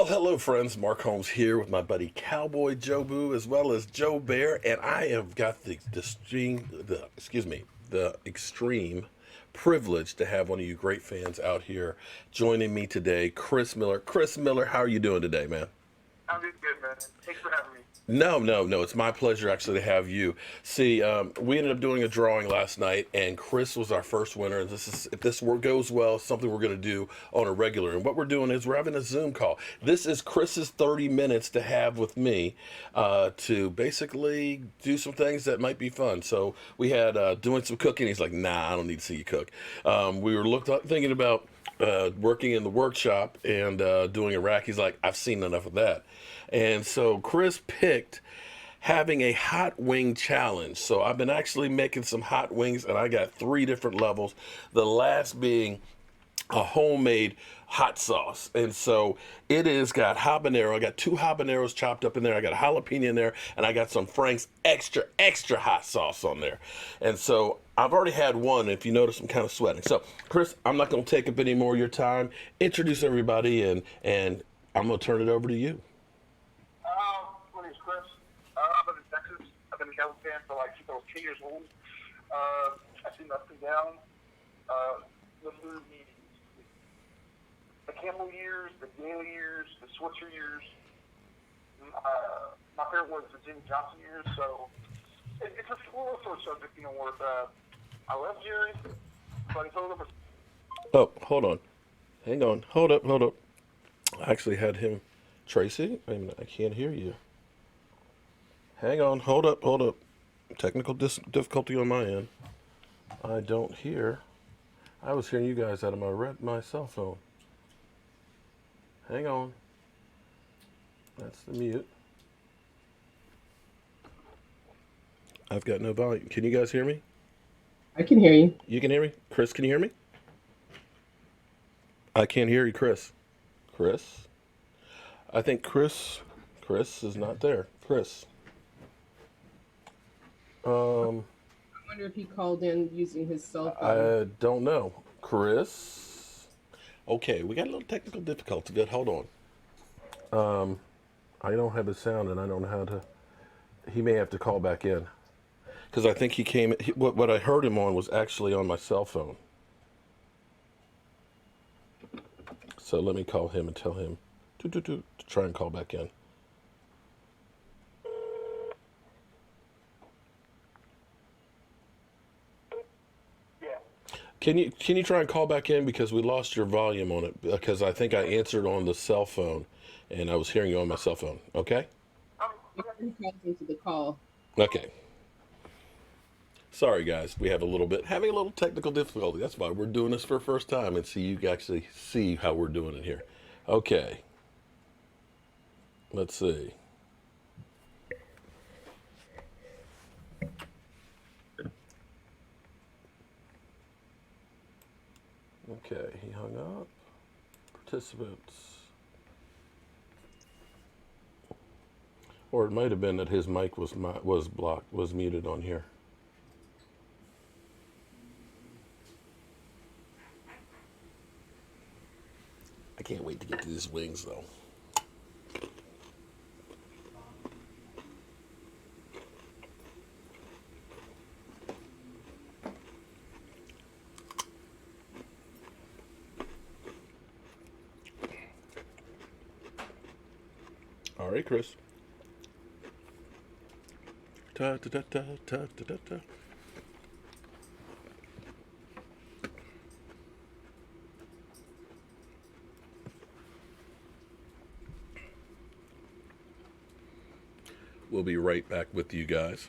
Well, hello, friends. Mark Holmes here with my buddy Cowboy Jobu, as well as Joe Bear, and I have got the extreme privilege to have one of you great fans out here joining me today, Chris Miller. Chris Miller, how are you doing today, man? I'm doing good, man. Thanks for having me. No. It's my pleasure actually to have you. See, we ended up doing a drawing last night, and Chris was our first winner. And this is, if this work goes well, something we're going to do on a regular. And what we're doing is we're having a Zoom call. This is Chris's 30 minutes to have with me to basically do some things that might be fun. So we had doing some cooking. He's like, nah, I don't need to see you cook. We were thinking about working in the workshop and doing Iraq. He's like, I've seen enough of that. And so Chris picked having a hot wing challenge. So I've been actually making some hot wings, and I got three different levels. The last being a homemade hot sauce. And so it is got habanero. I got two habaneros chopped up in there. I got a jalapeno in there, and I got some Frank's extra hot sauce on there. And so I've already had one. If you notice, I'm kind of sweating. So, Chris, I'm not going to take up any more of your time. Introduce everybody, and I'm going to turn it over to you. My name's Chris. I've been in Texas. I've been a Cowboys fan for like since I was 10 years old. I've seen ups and downs. Through the Campbell years, the Daly years, the Switzer years. My favorite was the Jimmy Johnson years. So it's a little sort of subject, where I love Jerry, but it's a little bit. Oh, hold on. Hang on. Hold up. I actually had him. Tracy, wait a minute. I can't hear you. Hang on. Hold up. Technical difficulty on my end. I don't hear. I was hearing you guys out of my cell phone. Hang on. That's the mute. I've got no volume. Can you guys hear me? I can hear you. You can hear me? Chris, can you hear me? I can't hear you, Chris. Chris? I think Chris is not there. Chris. I wonder if he called in using his cell phone. I don't know. Chris? Okay, we got a little technical difficulty. Good, hold on. I don't have his sound, and I don't know how to. He may have to call back in. Because I think what I heard him on was actually on my cell phone. So let me call him and tell him to try and call back in. Yeah. Can you try and call back in, because we lost your volume on it, because I think I answered on the cell phone and I was hearing you on my cell phone. Okay? Before he calls into the call. Okay. Sorry guys, we have having a little technical difficulty. That's why we're doing this for the first time, and you actually see how we're doing it here. Okay. Let's see. Okay, he hung up. Participants. Or it might have been that his mic was blocked, was muted on here. I can't wait to get to these wings, though. All right, Chris. Ta ta ta ta ta ta ta. We'll be right back with you guys.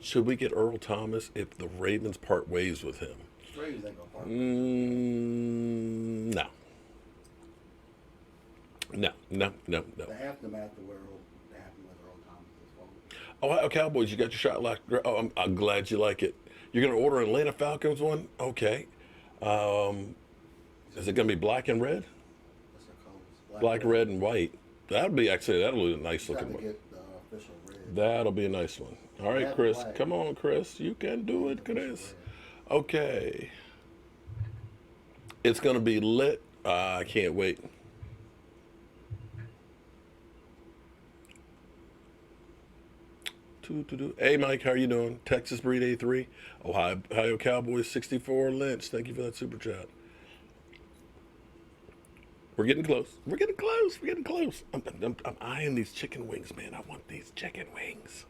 Should we get Earl Thomas if the Ravens part ways with him? Ravens ain't gonna part. No. No. The aftermath of what happened with Earl Thomas' fault. Oh, Cowboys, you got your shot locked. Oh, I'm glad you like it. You're going to order an Atlanta Falcons one? Okay. Is it going to be black and red? What's their colors? Black, red, and white. That'll be a nice Trying looking to one. get the official red. That'll be a nice one. All right, That's Chris. black. Come on, Chris. You can do it, Chris. Okay. It's going to be lit. I can't wait. Hey, Mike, how are you doing? Texas Breed A3. Ohio Cowboys 64. Lynch, thank you for that super chat. We're getting close. We're getting close. We're getting close. I'm eyeing these chicken wings, man. I want these chicken wings.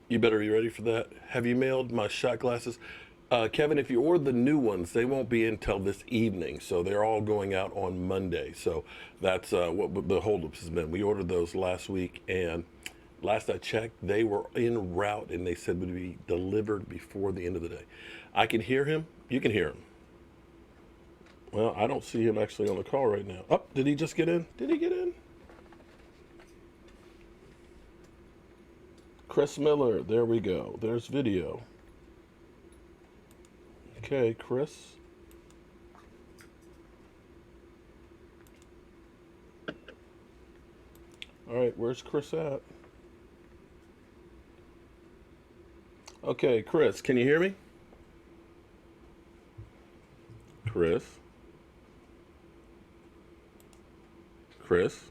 You better be ready for that. Have you mailed my shot glasses? Kevin, if you order the new ones, they won't be in until this evening. So they're all going out on Monday. So that's what the holdups has been. We ordered those last week, and last I checked, they were en route, and they said would be delivered before the end of the day. I can hear him. You can hear him. Well, I don't see him actually on the call right now. Oh, did he just get in? Did he get in? Chris Miller, there we go. There's video. Okay, Chris. All right, where's Chris at? Okay, Chris, can you hear me? Chris? Chris?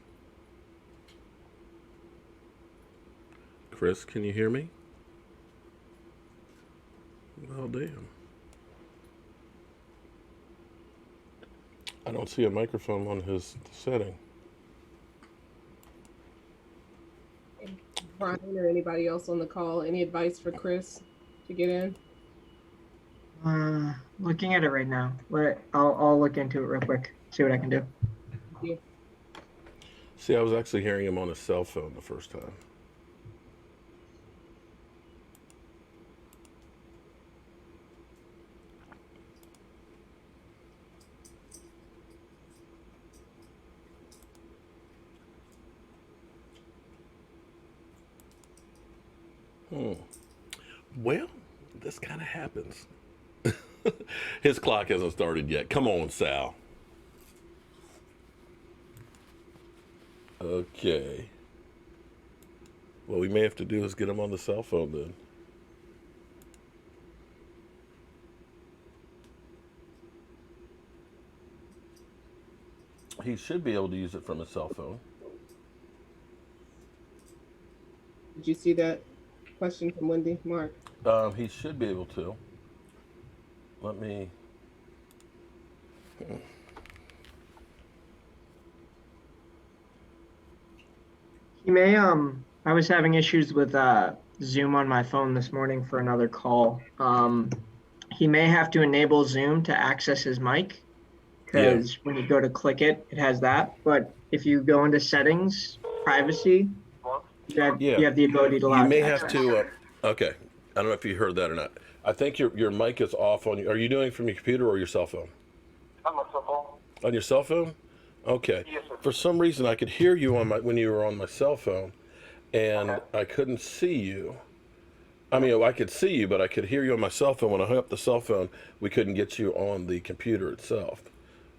Chris, can you hear me? Well, damn. I don't see a microphone on his setting. Brian or anybody else on the call, any advice for Chris to get in? Looking at it right now. I'll look into it real quick. See what I can do. Yeah. See, I was actually hearing him on his cell phone the first time. Well, this kind of happens. His clock hasn't started yet. Come on, Sal. Okay. What we may have to do is get him on the cell phone then. He should be able to use it from his cell phone. Did you see that question from Wendy? Mark? He should be able to. Let me. He may I was having issues with Zoom on my phone this morning for another call. He may have to enable Zoom to access his mic, because when you go to click it, it has that. But if you go into settings, privacy, you have the ability to allow. You may have to. Okay, I don't know if you heard that or not. I think your mic is off on you. Are you doing it from your computer or your cell phone? On my cell phone. On your cell phone? Okay. Yes, sir. For some reason, I could hear you when you were on my cell phone, and Okay. I couldn't see you. I mean, I could see you, but I could hear you on my cell phone. When I hung up the cell phone, we couldn't get you on the computer itself.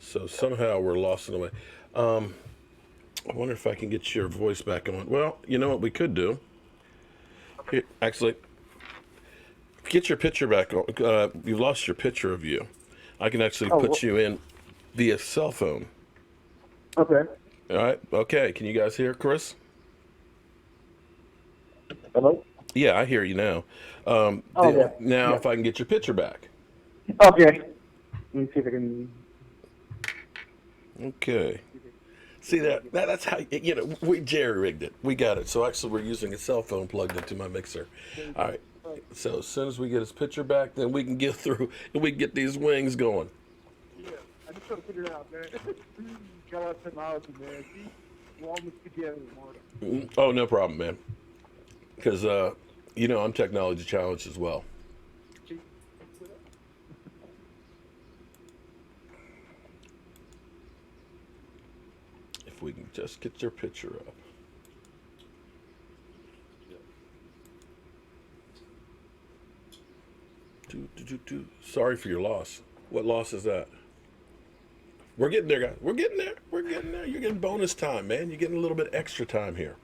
So somehow we're lost in the way. I wonder if I can get your voice back on. Well, you know what we could do? Here, actually, get your picture back on. You've lost your picture of you. I can actually put you in via cell phone. Okay. All right. Okay. Can you guys hear Chris? Hello? Yeah, I hear you now. Okay. Now, Yeah. if I can get your picture back. Okay. Let me see if I can. Okay. See that's how we jerry rigged it. We got it. So actually, we're using a cell phone plugged into my mixer. All right. So as soon as we get his picture back, then we can get through and we can get these wings going. Yeah, I just trying to figure it out, man. Got out technology, man. See, we're almost together, Marta. Oh, no problem, man. Because I'm technology challenged as well. If we can just get your picture up. Sorry for your loss. What loss is that? We're getting there, guys. We're getting there. We're getting there. You're getting bonus time, man. You're getting a little bit extra time here.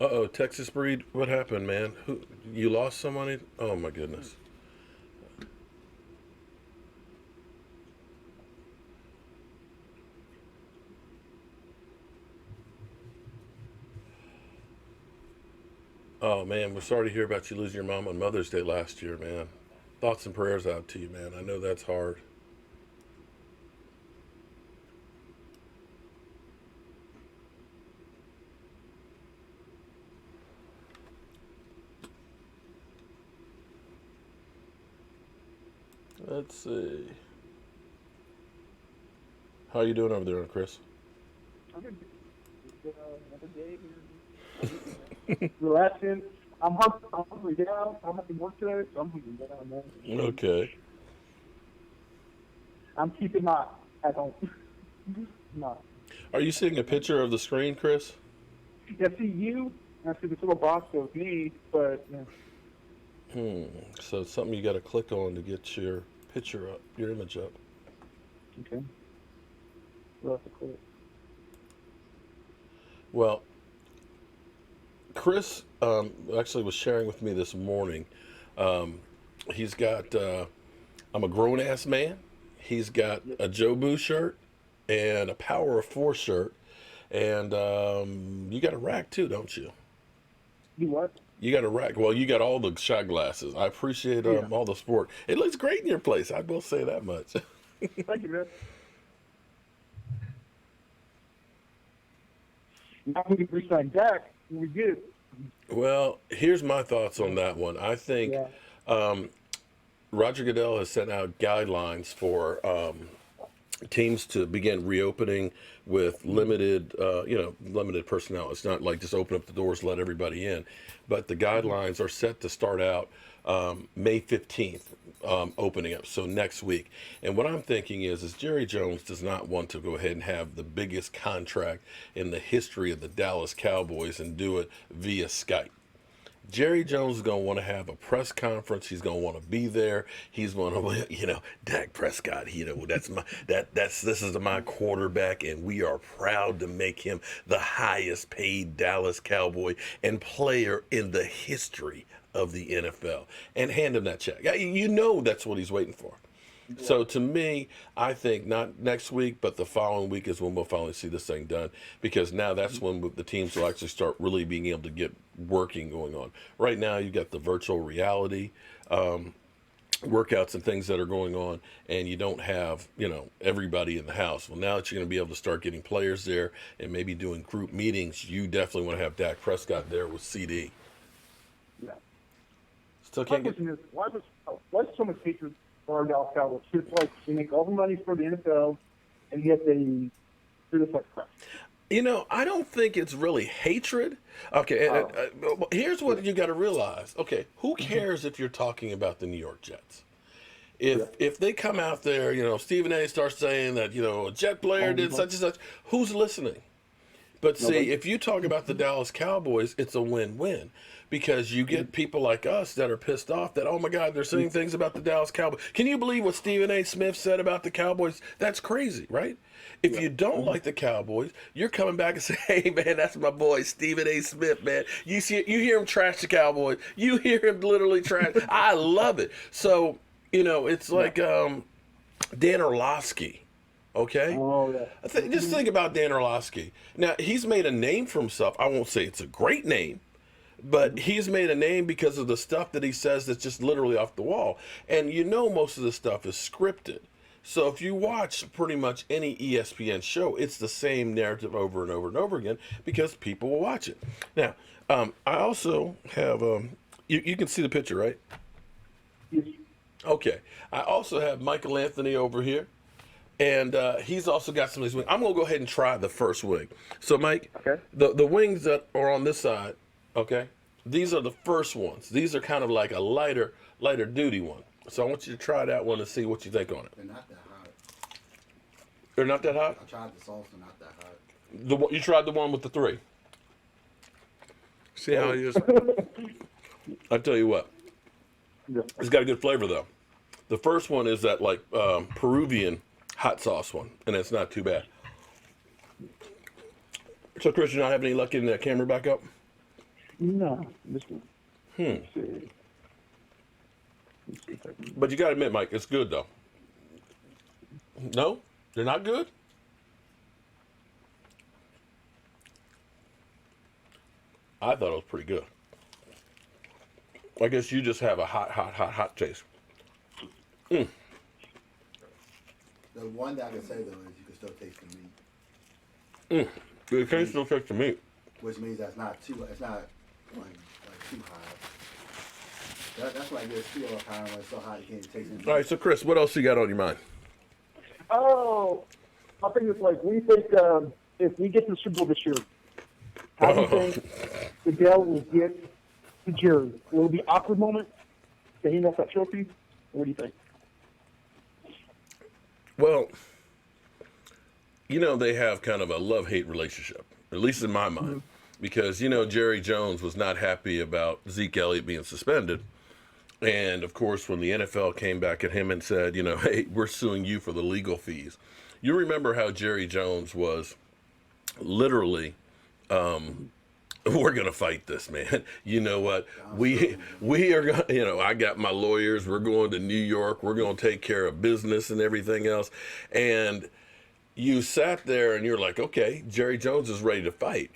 Uh-oh, Texas breed. What happened, man? Who you lost somebody? Oh my goodness. Oh man, we're sorry to hear about you losing your mom on Mother's Day last year, man. Thoughts and prayers out to you, man. I know that's hard. Let's see. How you doing over there, Chris? I'm good. Another day here. Relaxing. I'm hungry down. I'm having work today, so I'm hungry down, man. Okay. I'm keeping my at home. No. Are you seeing a picture of the screen, Chris? Yeah, I see you. And I see this little box of me, but So it's something you got to click on to get your picture up, your image up. okay. We'll have to quit. Well, Chris actually was sharing with me this morning. He's got, I'm a grown ass man. He's got a Jobu shirt and a Power of Four shirt. And you got a rack too, don't you? You what? You got a rack. Well, you got all the shot glasses. I appreciate all the sport. It looks great in your place. I will say that much. Thank you, man. Now we can resign Dak when we get it. Well, here's my thoughts on that one. I think Roger Goodell has sent out guidelines for teams to begin reopening with limited, limited personnel. It's not like just open up the doors, let everybody in, but the guidelines are set to start out May 15th, opening up. So next week. And what I'm thinking is Jerry Jones does not want to go ahead and have the biggest contract in the history of the Dallas Cowboys and do it via Skype. Jerry Jones is going to want to have a press conference. He's going to want to be there. He's going to, Dak Prescott, this is my quarterback, and we are proud to make him the highest paid Dallas Cowboy and player in the history of the NFL, and hand him that check. That's what he's waiting for. So to me, I think not next week, but the following week is when we'll finally see this thing done, because now that's when the teams will actually start really being able to get working going on. Right now, you've got the virtual reality workouts and things that are going on, and you don't have, everybody in the house. Well, now that you're going to be able to start getting players there and maybe doing group meetings, you definitely want to have Dak Prescott there with CD. Yeah. Still My can't get... question is, why is so much hatred for our Dallas Cowboys? It's like they make all the money for the NFL, and yet they do this like crap. I don't think it's really hatred. Okay, here's what you got to realize. Okay, who cares if you're talking about the New York Jets? If they come out there, Stephen A. starts saying that, a Jet player did such and such, who's listening? But see, if you talk about the Dallas Cowboys, it's a win-win, because you get people like us that are pissed off that, oh my God, they're saying things about the Dallas Cowboys. Can you believe what Stephen A. Smith said about the Cowboys? That's crazy, right? If you don't like the Cowboys, you're coming back and say, hey man, that's my boy Stephen A. Smith, man. You hear him trash the Cowboys. You hear him literally trash. I love it. So, it's like Dan Orlovsky. Okay? Oh, yeah. Just think about Dan Orlovsky. Now, he's made a name for himself. I won't say it's a great name, but he's made a name because of the stuff that he says that's just literally off the wall. And most of the stuff is scripted. So if you watch pretty much any ESPN show, it's the same narrative over and over and over again because people will watch it. Now, I also have, you can see the picture, right? Yes. Okay. I also have Michael Anthony over here. And he's also got some of these wings. I'm going to go ahead and try the first wing. So, Mike, Okay. the wings that are on this side, okay, these are the first ones. These are kind of like a lighter duty one. So I want you to try that one and see what you think on it. They're not that hot. They're not that hot? I tried the sauce, they're not that hot. You tried the one with the 3. See how it is? I tell you what, Yeah. it's got a good flavor, though. The first one is that, like, Peruvian hot sauce one, and it's not too bad. So, Chris, you're not having any luck getting that camera back up? No, this one. Hmm. Let's see. Let's see if I can. But you got to admit, Mike, it's good though. No, they're not good. I thought it was pretty good. I guess you just have a hot taste. The one that I can say though is you can still taste the meat, You can still taste the meat. which means that's not too. It's not like too high. That's why it gets too high when it's so hot you can't taste it. All right, so Chris, what else you got on your mind? Oh, I think it's like, what do you think if we get to the Super Bowl this year? How do you think Goodell will get to Jerry? Will it be an awkward moment to hand off that trophy? What do you think? Well, you know, they have kind of a love-hate relationship, at least in my mind, because, you know, Jerry Jones was not happy about Zeke Elliott being suspended. And, of course, when the NFL came back at him and said, you know, hey, we're suing you for the legal fees. You remember how Jerry Jones was literally, we're going to fight this, man. You know what? We are going to, you know, I got my lawyers. We're going to New York. We're going to take care of business and everything else. And you sat there and you're like, okay, Jerry Jones is ready to fight.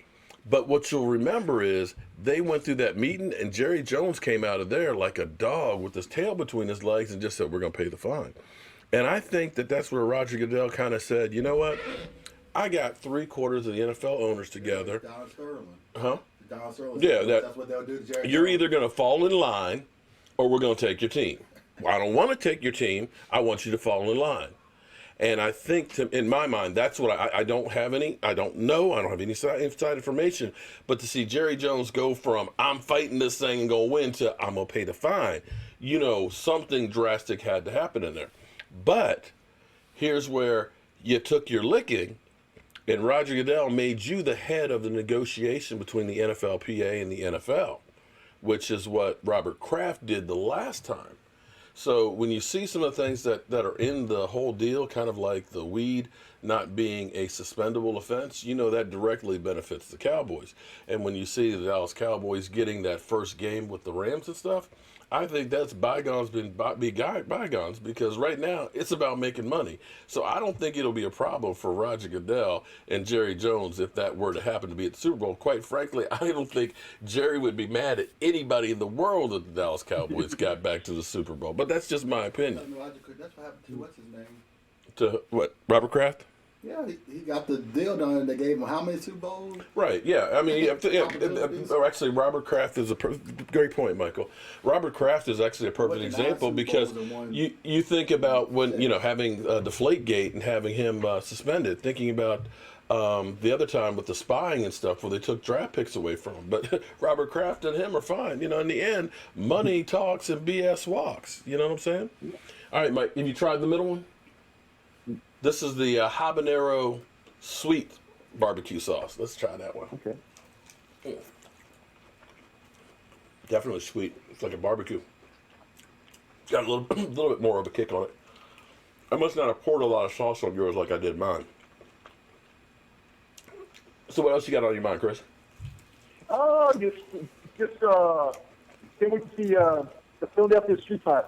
But what you'll remember is they went through that meeting and Jerry Jones came out of there like a dog with his tail between his legs and just said, we're going to pay the fine. And I think that that's where Roger Goodell kind of said, you know what? I got 3/4 of the NFL owners together. Donald Sterling. Huh? Donald Sterling. Yeah, That's what they'll do to Jerry. You're Jones. either going to fall in line or we're going to take your team. I don't want to take your team. I want you to fall in line. And I think, in my mind, that's what I don't have any, I don't know, I don't have any inside information. But to see Jerry Jones go from, I'm fighting this thing and going to win, to I'm going to pay the fine, you know, something drastic had to happen in there. But here's where you took your licking, and Roger Goodell made you the head of the negotiation between the NFLPA and the NFL, which is what Robert Kraft did the last time. So when you see some of the things that are in the whole deal, kind of like the weed not being a suspendable offense, you know that directly benefits the Cowboys. And when you see the Dallas Cowboys getting that first game with the Rams and stuff, I think that's bygones be bygones, because right now it's about making money. So I don't think it'll be a problem for Roger Goodell and Jerry Jones if that were to happen to be at the Super Bowl. Quite frankly, I don't think Jerry would be mad at anybody in the world if the Dallas Cowboys got back to the Super Bowl. But that's just my opinion. That's what happened to what's his name? To what, Robert Kraft? Yeah, he got the deal done and they gave him how many Super Bowls? Right, yeah. I mean, actually, Robert Kraft is great point, Michael. Robert Kraft is actually a perfect example, because you think about when, you know, having Deflategate and having him suspended, thinking about the other time with the spying and stuff where they took draft picks away from him. But Robert Kraft and him are fine. You know, in the end, money talks and BS walks. You know what I'm saying? All right, Mike, have you tried the middle one? This is the habanero sweet barbecue sauce. Let's try that one. Okay. Definitely sweet. It's like a barbecue. Got a little bit more of a kick on it. I must not have poured a lot of sauce on yours like I did mine. So what else you got on your mind, Chris? Oh, just can't wait to see the Philadelphia street fight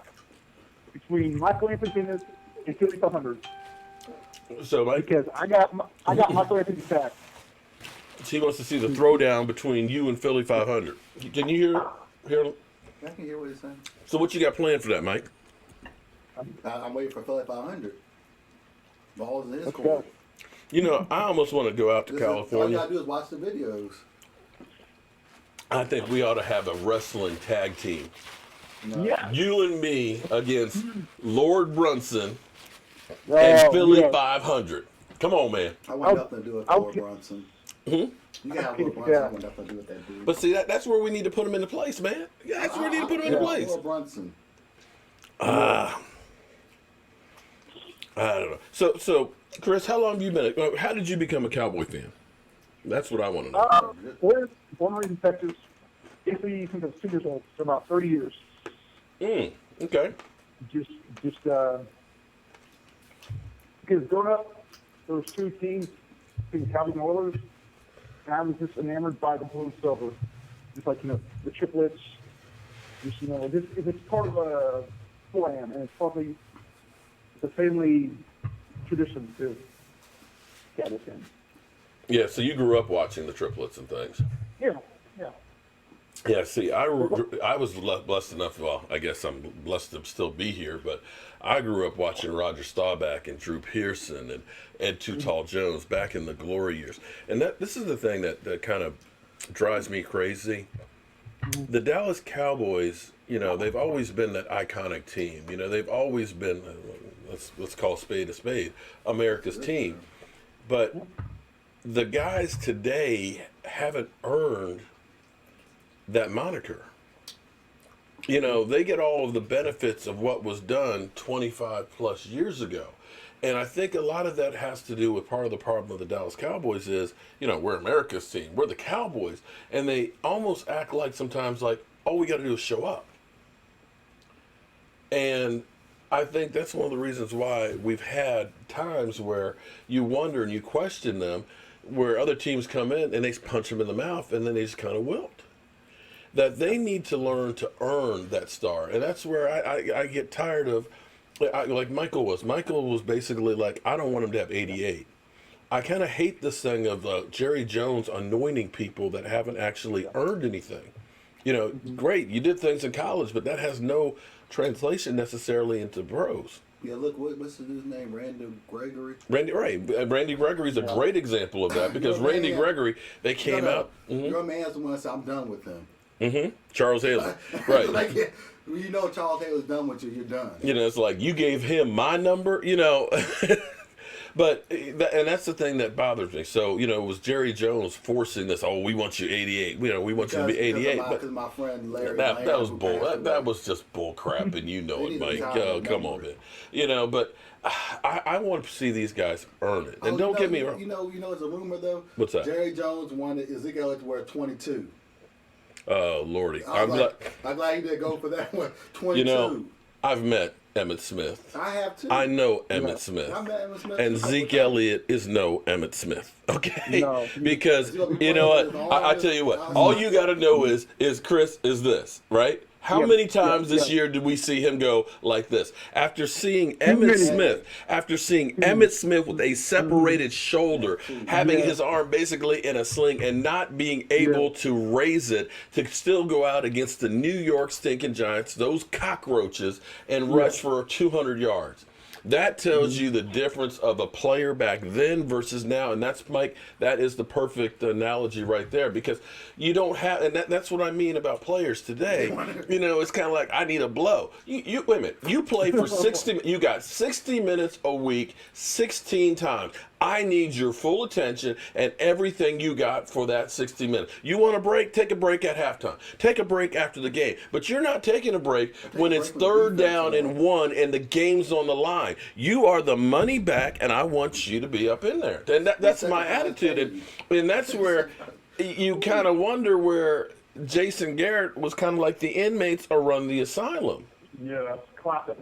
between Michael Anthony and Philly 500. So, Mike, Because I got Michael Anthony back. he wants to see the throwdown between you and Philly 500. Can you hear? I can hear what he's saying. So what you got planned for that, Mike? I'm waiting for Philly 500. Balls in his Let's court. go. You know, I almost want to go out to All you California. gotta do is watch the videos. I think we ought to have a wrestling tag team. Yeah. You and me against Lord Brunson Oh, and Philly yeah. 500. Come on, man. I want nothing to do with Lord Brunson. You can have Lord Brunson. I want nothing to do with that dude. But see, that's where we need to put him into place, man. Yeah, that's where we need to put him into place. Lord Brunson. I don't know. So, Chris, how long have you been? How did you become a Cowboy fan? That's what I want to know. Born and raised in Texas. Basically, since I was 2 years old, so about 30 years. Okay. Just because growing up, there was 2 teams, the Cowboys and Oilers, and I was just enamored by the blue and silver. just like the triplets. Just if it's part of a clan, and it's a family tradition too. Yeah, this game. Yeah, so you grew up watching the triplets and things. Yeah, yeah. Yeah, see, I was blessed enough. Well, I guess I'm blessed to still be here, but I grew up watching Roger Staubach and Drew Pearson and Ed Too Tall Jones back in the glory years. And this is the thing that kind of drives me crazy. The Dallas Cowboys, they've always been that iconic team. They've always been, let's call a spade, America's team. But the guys today haven't earned that moniker. They get all of the benefits of what was done 25 plus years ago. And I think a lot of that has to do with part of the problem of the Dallas Cowboys is, we're America's team. We're the Cowboys. And they almost act like sometimes like, all we got to do is show up. And I think that's one of the reasons why we've had times where you wonder and you question them, where other teams come in and they punch them in the mouth and then they just kind of wilt. That they need to learn to earn that star. And that's where I get tired of, like Michael was. Michael was basically like, I don't want him to have 88. I kind of hate this thing of Jerry Jones anointing people that haven't actually earned anything. Great, you did things in college, but that has no translation necessarily into pros. Yeah, look, what's the dude's name? Randy Gregory? Randy Gregory's a great example of that because Randy Gregory, they came out. Mm-hmm. Your man's the one that said, I'm done with him. Mm-hmm. Charles Haley. Right. Like, Charles Haley's done with you, you're done. It's like, you gave him my number, But, and that's the thing that bothers me. So, it was Jerry Jones forcing this, we want you 88. We want you to be 88. Because my friend Larry. That was bull. That was just bull crap, and you know it, Mike. Come on, man. But I want to see these guys earn it. And don't get me wrong. It's a rumor, though. What's that? Jerry Jones wanted Ezekiel Elliott to wear 22. Oh, Lordy. I'm glad he didn't go for that one. 22. I've met Emmitt Smith. I have too. I know Emmitt Smith. I met Emmitt Smith. And Zeke Elliott is no Emmitt Smith. Okay? No. Because, you know what? I tell you what. All you got to know is Chris, is this, right? How many times this year did we see him go like this? After seeing Emmitt Smith with a separated shoulder, having his arm basically in a sling and not being able to raise it to still go out against the New York stinking Giants, those cockroaches, and rush for 200 yards. That tells you the difference of a player back then versus now. And that's, Mike, that is the perfect analogy right there, because you don't have, and that's what I mean about players today. It's kind of like, I need a blow. You wait a minute. You play for 60, you got 60 minutes a week, 16 times. I need your full attention and everything you got for that 60 minutes. You want a break? Take a break at halftime. Take a break after the game. But you're not taking a break when it's 3rd down and 1 and the game's on the line. You are the money back, and I want you to be up in there. And that's my attitude. And that's where you kind of wonder where Jason Garrett was kind of like the inmates are run the asylum. Yeah, that's classic.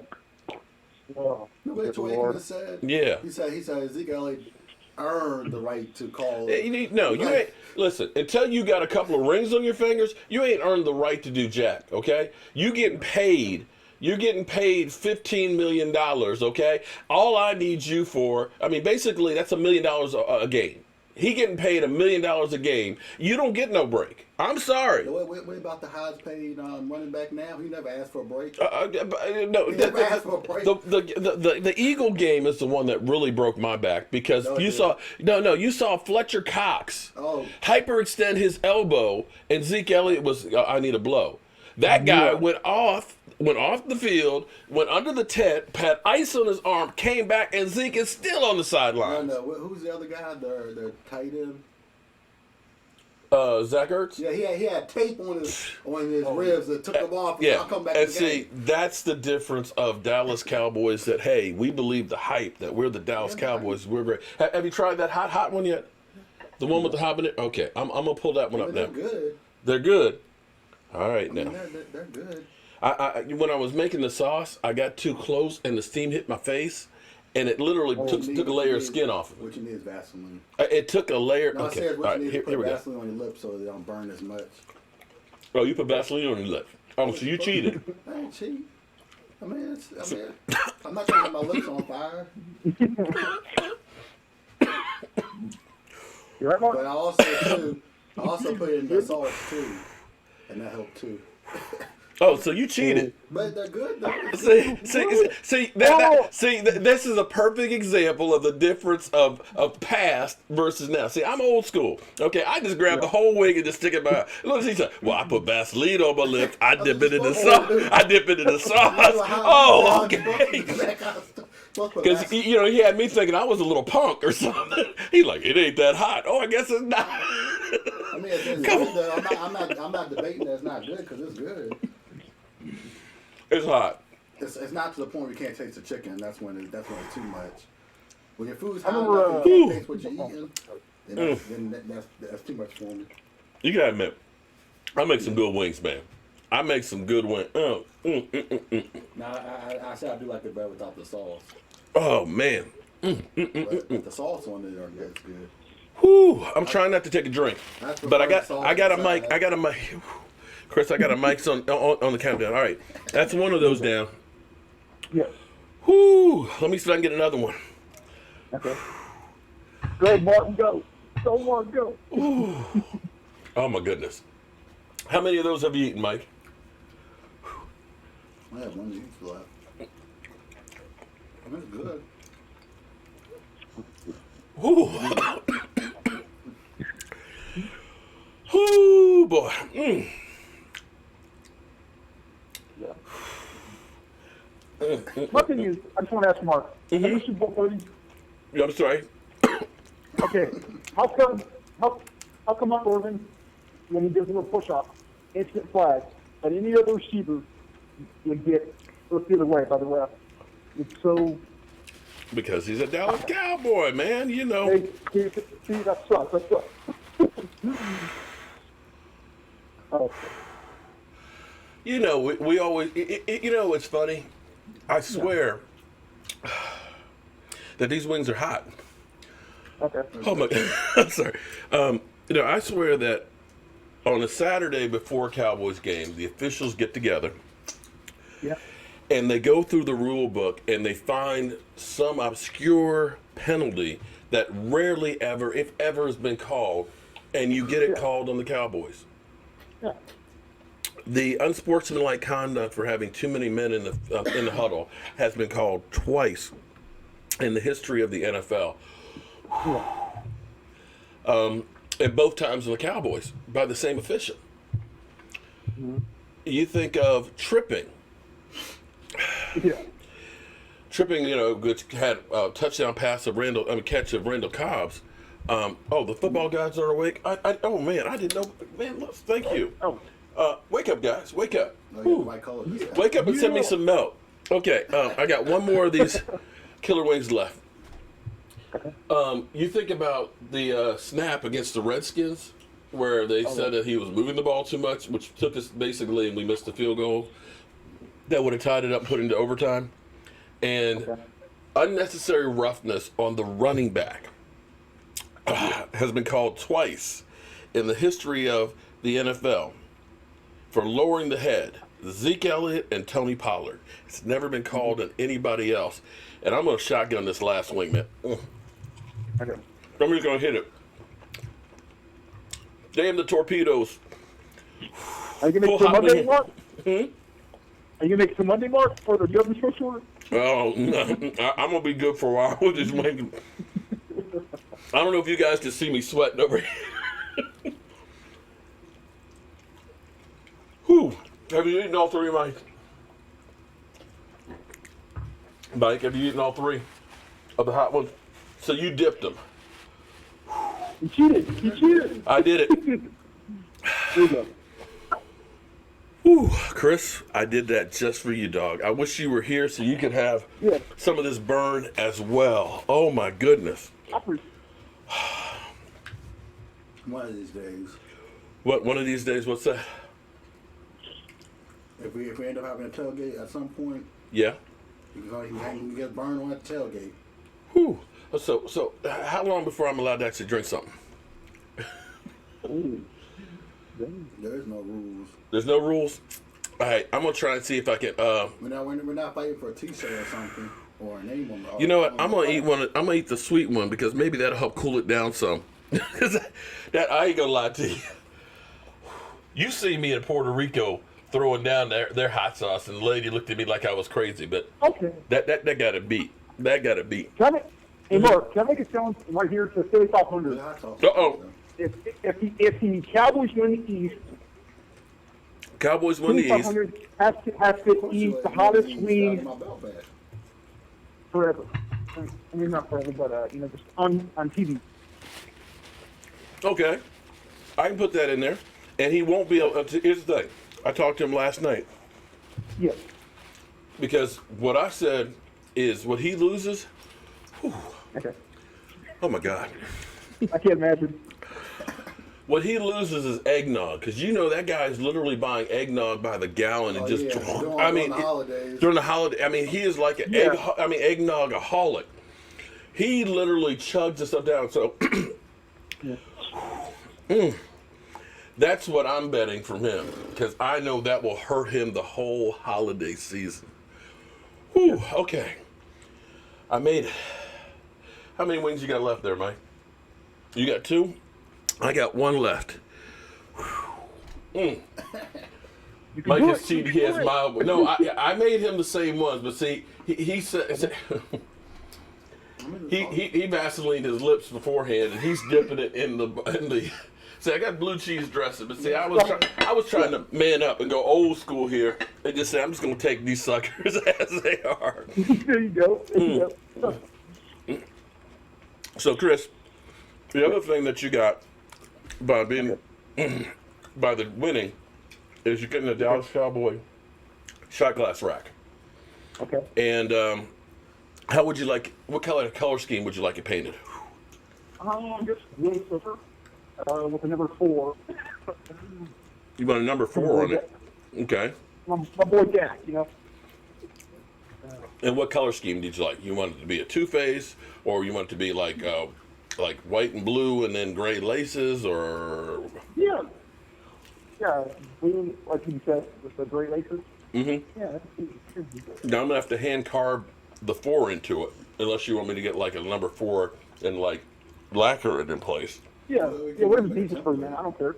What Troy said? Yeah. He said Ezekiel Elliott earned the right to call. You ain't. Listen, until you got a couple of rings on your fingers, you ain't earned the right to do jack. Okay, you getting paid. You're getting paid $15 million. Okay, all I need you for, basically that's $1 million a game. He getting paid $1 million a game. You don't get no break. I'm sorry. What about the highest paid running back now? He never asked for a break. No, he never asked for a break. The Eagle game is the one that really broke my back, because you saw Fletcher Cox hyperextend his elbow, and Zeke Elliott was, I need a blow. That guy went off the field, went under the tent, had ice on his arm, came back, and Zeke is still on the sideline. No, who's the other guy? The tight end? Zach Ertz? Yeah, he had tape on his ribs that took him off. And I'll come back and to the game. that's the difference of Dallas Cowboys, that, hey, we believe the hype that we're the Dallas Cowboys. We're great. Have you tried that hot one yet? The one with the habanero? Okay, I'm going to pull that one up now. They're good. They're good? All right, now. They're good. When I was making the sauce, I got too close and the steam hit my face, and it literally took a layer of skin off of it. What you need is Vaseline. It took a layer. No, okay, I said all right, you need here to put we go. Vaseline on your lips so they don't burn as much. Oh, you put Vaseline on your lips. Oh, so you cheated. I ain't cheat. I'm not trying to have my lips on fire. You right, Mark? But I also put in the sauce too, and that helped too. Oh, so you cheated. But they're good though. See, this is a perfect example of the difference of past versus now. See, I'm old school. Okay, I just grab the whole wing and just stick it in my. Look, he said, "Well, I put Vaseline on my lips. I dip it in the sauce. I dip it in the sauce." Oh, okay. Because he had me thinking I was a little punk or something. He's like, "It ain't that hot." Oh, I guess it's not. I mean, it's good though. I'm not debating that it's not good because it's good. It's hot. It's not to the point where you can't taste the chicken. That's when it's too much. When your food's hot remember, enough and you can't taste what you're eating, then that's too much for me. You gotta admit, I make some good wings, man. I make some good wings. Now I say I do like it better without the sauce. Oh man. But the sauce on it is good. Whew, I'm trying not to take a drink, but I got a mic. I got a mic. Chris, I got a mic on the countdown. All right, that's one of those down. Yeah. Whew, let me see if I can get another one. Okay. Go ahead, Martin, go. Go, Martin, go. Oh my goodness. How many of those have you eaten, Mike? I have one of these left. That's good. Ooh. Ooh, boy. My thing is, I just want to ask Mark. Have you Super Bowl 30? I'm sorry. Okay. How come Mark Irvin, when he does a little push-up, instant flag, and any other receiver would get looked the other way by the ref? It's so... Because he's a Dallas Cowboy, man. You know. Hey, see, that sucks. That sucks. Oh. You know, we always. You know, what's funny. I swear that these wings are hot. Okay. Oh my God. I'm sorry. You know, I swear that on a Saturday before Cowboys game, the officials get together. Yeah. And they go through the rule book and they find some obscure penalty that rarely ever, if ever, has been called, and you get it called on the Cowboys. Yeah. The unsportsmanlike conduct for having too many men in the huddle has been called twice in the history of the NFL. And both times on the Cowboys by the same official. Mm-hmm. You think of tripping. Yeah. Tripping, you know, which had a touchdown pass of catch of Randall Cobb's. The football guys are awake. Oh man, I didn't know. Man, look, thank you. Oh. Wake up, guys. Wake up. Yeah. Wake up and send me some milk. Okay, I got one more of these killer wings left. You think about the snap against the Redskins, where they said that he was moving the ball too much, which took us basically, and we missed the field goal. That would have tied it up and put it into overtime. And unnecessary roughness on the running back has been called twice in the history of the NFL for lowering the head. Zeke Elliott and Tony Pollard. It's never been called on anybody else. And I'm going to shotgun this last wing, man. Okay. I'm just going to hit it. Damn the torpedoes. Are you going to make some Monday, Mark? Are you going to make some Monday, Mark? Or do you have any special order? Oh, no. I'm going to be good for a while with this wing. I don't know if you guys can see me sweating over here. Whew. Have you eaten all three, Mike? Mike, have you eaten all three of the hot ones? So you dipped them. You cheated. You cheated. I did it. There you go. Whew, Chris, I did that just for you, dog. I wish you were here so you could have some of this burn as well. Oh my goodness. One of these days. What? One of these days? What's that? If we end up having a tailgate at some point, Yeah. you can get burned on that tailgate. Whew. So how long before I'm allowed to actually drink something? There is no rules. There's no rules. All right, I'm gonna try and see if I can. We're not fighting for a T-shirt or something or a name on. You know what? I'm gonna eat one. I'm gonna eat the sweet one because maybe that'll help cool it down some. that I ain't gonna lie to you. You see me in Puerto Rico throwing down their hot sauce, and the lady looked at me like I was crazy. But Okay. that got to beat. That got to beat. Can I make, hey, Mark, can I make a challenge right here to 3,500? Uh-oh. If the Cowboys win the East, Cowboys win the East. 3,500 has to eat the hottest wing forever. I mean, not forever, but just on TV. Okay, I can put that in there, and he won't be able. Here's the thing: I talked to him last night Yes. because what I said is what he loses. Whew, Okay. oh my God! I can't imagine. What he loses is eggnog, because you know that guy is literally buying eggnog by the gallon and just. I mean, during the holidays. During the holiday, I mean, he is like an eggnog-aholic. He literally chugs the stuff down. So. That's what I'm betting from him, because I know that will hurt him the whole holiday season. Whew, okay. I made it. How many wings you got left there, Mike? You got 2? I got 1 left. Mike has cheated. He has mild. No, I made him the same ones, but see, he said he Vaselined his lips beforehand, and he's dipping it in the. See, I got blue cheese dressing, but see, I was trying to man up and go old school here, and just say I'm just gonna take these suckers as they are. There you go. There you go. So, Chris, the other thing that you got by being by the winning is you're getting a Dallas Cowboy shot glass rack. Okay. And how would you like? What color scheme would you like it painted? Just blue silver with a number 4. You want a number 4 on it. Okay. My boy Jack, And what color scheme did you like? You want it to be a 2-phase, or you want it to be like white and blue and then gray laces, or? Yeah. Yeah, blue, like you said, with the gray laces. Mm-hmm. Yeah. Now I'm gonna have to hand carve the 4 into it, unless you want me to get like a number 4 and like lacquer it in place. Yeah, whatever's easiest for you, man. I don't care.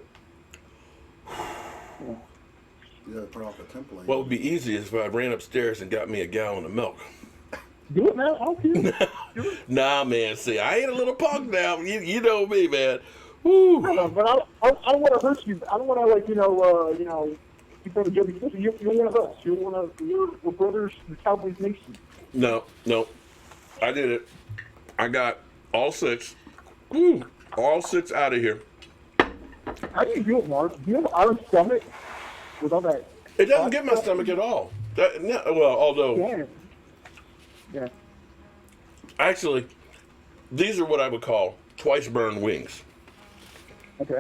Yeah, put off a template. What would be easy is if I ran upstairs and got me a gallon of milk. Do it, man. I don't care. Nah, man. See, I ain't a little punk now. You know me, man. Woo. But I don't want to hurt you. I don't want to, you brother Jobu. Listen, you're one of us. We're brothers, the Cowboys Nation. No. I did it. I got all 6. Woo. All 6 out of here. How do you do it, Mark? Do you have an iron stomach with all that? It doesn't get my stomach at all. Although, Yeah. actually, these are what I would call twice burned wings. Okay.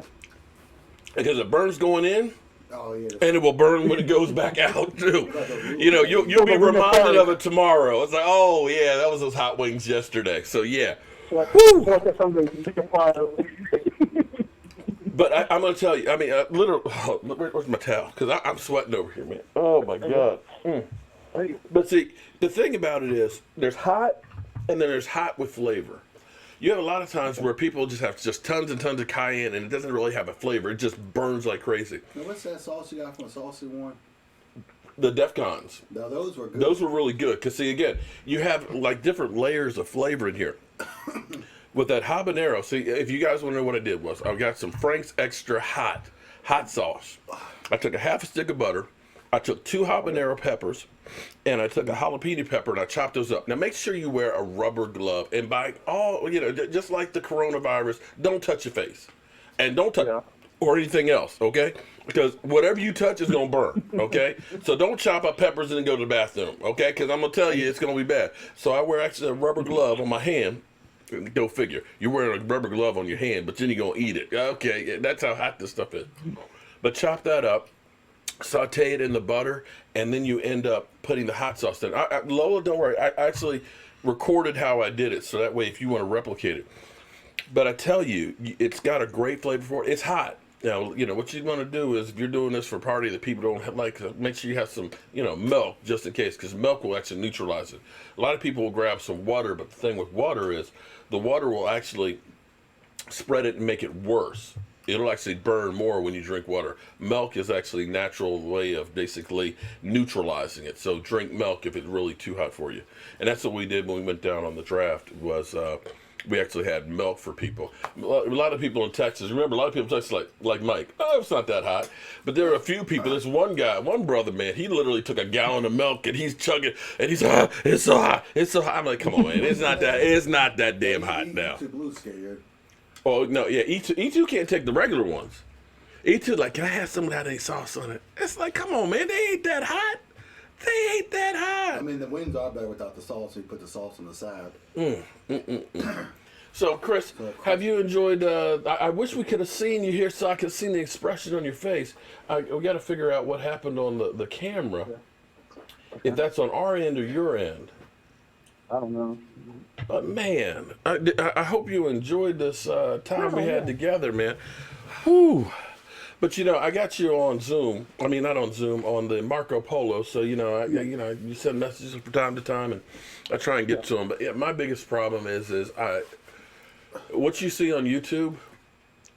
Because it burns going in, Oh yeah. and it will burn when it goes back out too. You'll be reminded of it tomorrow. It's like, oh yeah, that was those hot wings yesterday. So yeah. So like that someday, you take a fire. But I'm going to tell you, I mean, literally, where's my towel? Because I'm sweating over here, man. Oh, my God. But see, the thing about it is, there's hot, and then there's hot with flavor. You have a lot of times where people just have just tons and tons of cayenne, and it doesn't really have a flavor. It just burns like crazy. Now, what's that sauce you got from a saucy one? The Defcons. Now, those were good. Those were really good. Because, see, again, you have, like, different layers of flavor in here. With that habanero, see, if you guys want to know what I did was, I got some Frank's Extra hot sauce. I took a half a stick of butter. I took 2 habanero peppers, and I took a jalapeno pepper, and I chopped those up. Now, make sure you wear a rubber glove, and just like the coronavirus, don't touch your face, and don't touch or anything else, okay? Because whatever you touch is gonna burn, okay? So don't chop up peppers and then go to the bathroom, okay? Because I'm gonna tell you it's gonna be bad. So I wear actually a rubber glove on my hand. Go figure. You're wearing a rubber glove on your hand, but then you're gonna eat it. Okay, that's how hot this stuff is. But chop that up, saute it in the butter, and then you end up putting the hot sauce in. Lola, don't worry. I actually recorded how I did it, so that way if you want to replicate it. But I tell you, it's got a great flavor for it. It's hot. Now, what you want to do is, if you're doing this for a party that people don't like, make sure you have some, milk just in case, because milk will actually neutralize it. A lot of people will grab some water, but the thing with water is the water will actually spread it and make it worse. It'll actually burn more when you drink water. Milk is actually a natural way of basically neutralizing it. So drink milk if it's really too hot for you. And that's what we did when we went down on the draft, was we actually had milk for people. A lot of people in Texas, remember, a lot of people in Texas like Mike, oh, it's not that hot. But there are a few people, this one brother, man, he literally took a gallon of milk and he's chugging, and he's, it's so hot, it's so hot. I'm like, come on, man, it's not that damn hot now. Blue scared. Oh, no, yeah, E2 can't take the regular ones. E2, like, can I have some of that sauce on it? It's like, come on, man, they ain't that hot. They ain't that hot. I mean, the wings are better without the sauce, so you put the sauce on the side. So, Chris, have you enjoyed, I wish we could have seen you here so I could see the expression on your face. We got to figure out what happened on the camera, if that's on our end or your end. I don't know. But, man, I hope you enjoyed this time we had together, man. Whew. But I got you on Zoom. I mean, not on Zoom, on the Marco Polo. So you send messages from time to time, and I try and get to them. But yeah, my biggest problem is what you see on YouTube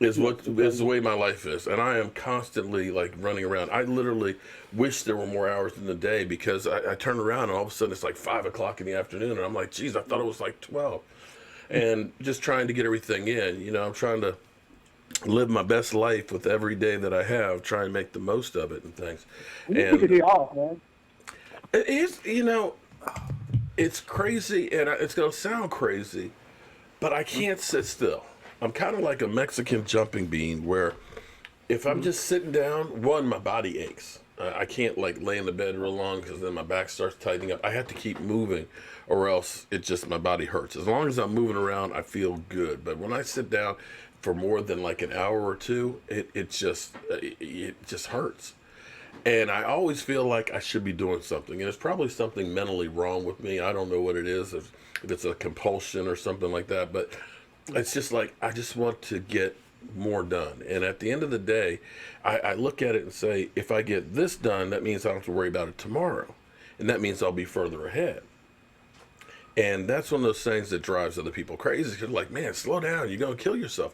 is the way my life is, and I am constantly like running around. I literally wish there were more hours in the day, because I turn around and all of a sudden it's like 5 o'clock in the afternoon, and I'm like, geez, I thought it was like 12, and just trying to get everything in. I'm trying to live my best life with every day that I have, try and make the most of it and things. You take a day off, man. It is, it's crazy, and it's going to sound crazy, but I can't sit still. I'm kind of like a Mexican jumping bean, where if I'm just sitting down, my body aches. I can't like lay in the bed real long, because then my back starts tightening up. I have to keep moving, or else my body hurts. As long as I'm moving around, I feel good. But when I sit down for more than like an hour or two, it just hurts. And I always feel like I should be doing something. And it's probably something mentally wrong with me. I don't know what it is, if it's a compulsion or something like that. But it's just like, I just want to get more done. And at the end of the day, I look at it and say, if I get this done, that means I don't have to worry about it tomorrow. And that means I'll be further ahead. And that's one of those things that drives other people crazy. Because like, man, slow down, you're going to kill yourself.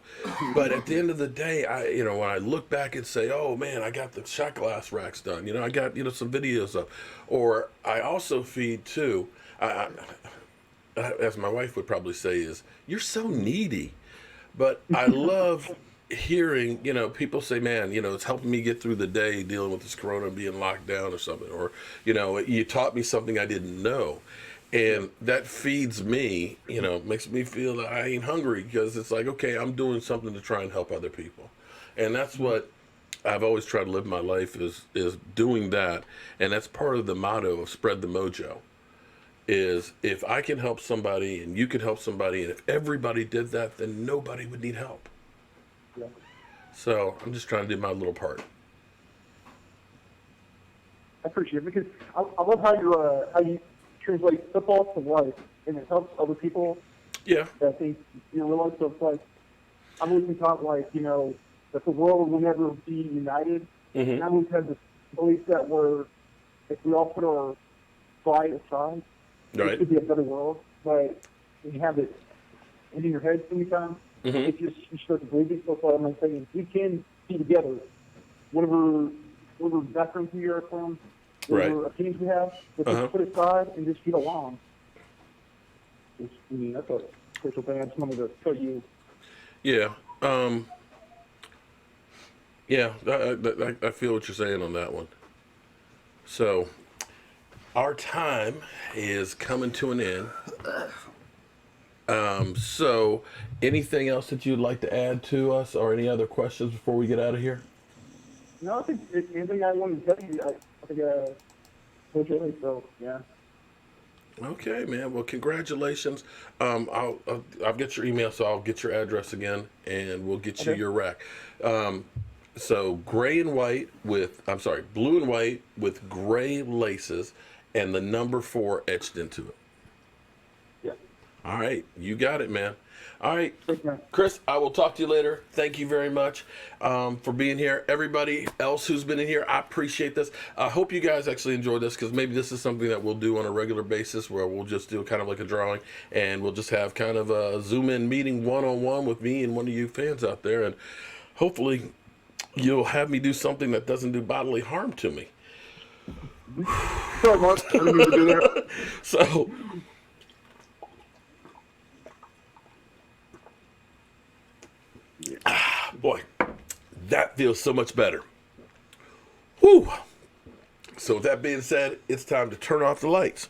But at the end of the day, when I look back and say, oh man, I got the shot glass racks done. I got, some videos up. Or I also feed too, as my wife would probably say, is you're so needy. But I love hearing, people say, man, it's helping me get through the day dealing with this corona, being locked down or something. Or, you taught me something I didn't know. And that feeds me, makes me feel that I ain't hungry, because it's like, okay, I'm doing something to try and help other people. And that's what I've always tried to live my life, is doing that. And that's part of the motto of Spread the Mojo, is if I can help somebody and you can help somebody, and if everybody did that, then nobody would need help. Yeah. So I'm just trying to do my little part. I appreciate it, because I love how you translate football to life, and it helps other people. Yeah. That they realize. So it's like, I've always been taught, like, that the world will never be united. Mm-hmm. And I've always had this belief that if we all put our pride aside, Right. it could be a better world. But when you have it in your head so many times, Mm-hmm. you start to believe it. So that's what I'm saying. We can be together, whatever background we are from, whatever opinions we have, but just put aside and just get along. That's a crucial thing. I just wanted to tell you. Yeah. I feel what you're saying on that one. So, our time is coming to an end. So, anything else that you'd like to add to us, or any other questions before we get out of here? No, I think anything I wanted to tell you, I think really, so yeah. Okay, man. Well, congratulations. I'll get your email, so I'll get your address again, and we'll get you your rack. So blue and white with gray laces, and the number 4 etched into it. Yeah. All right, you got it, man. All right, Thanks, man. Chris, I will talk to you later. Thank you very much for being here. Everybody else who's been in here, I appreciate this. I hope you guys actually enjoyed this, because maybe this is something that we'll do on a regular basis, where we'll just do kind of like a drawing, and we'll just have kind of a Zoom-in meeting one-on-one with me and one of you fans out there, and hopefully you'll have me do something that doesn't do bodily harm to me. Sorry, Mark. I didn't mean to do that. So, boy, that feels so much better. Whew. So with that being said, it's time to turn off the lights.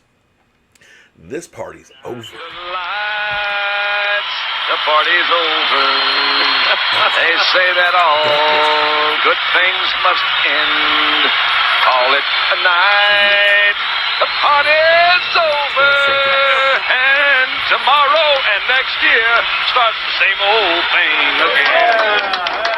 This party's over. Lights, the party's over. They say that all good things must end. Call it a night. The party's over. And tomorrow and next year starts the same old thing again.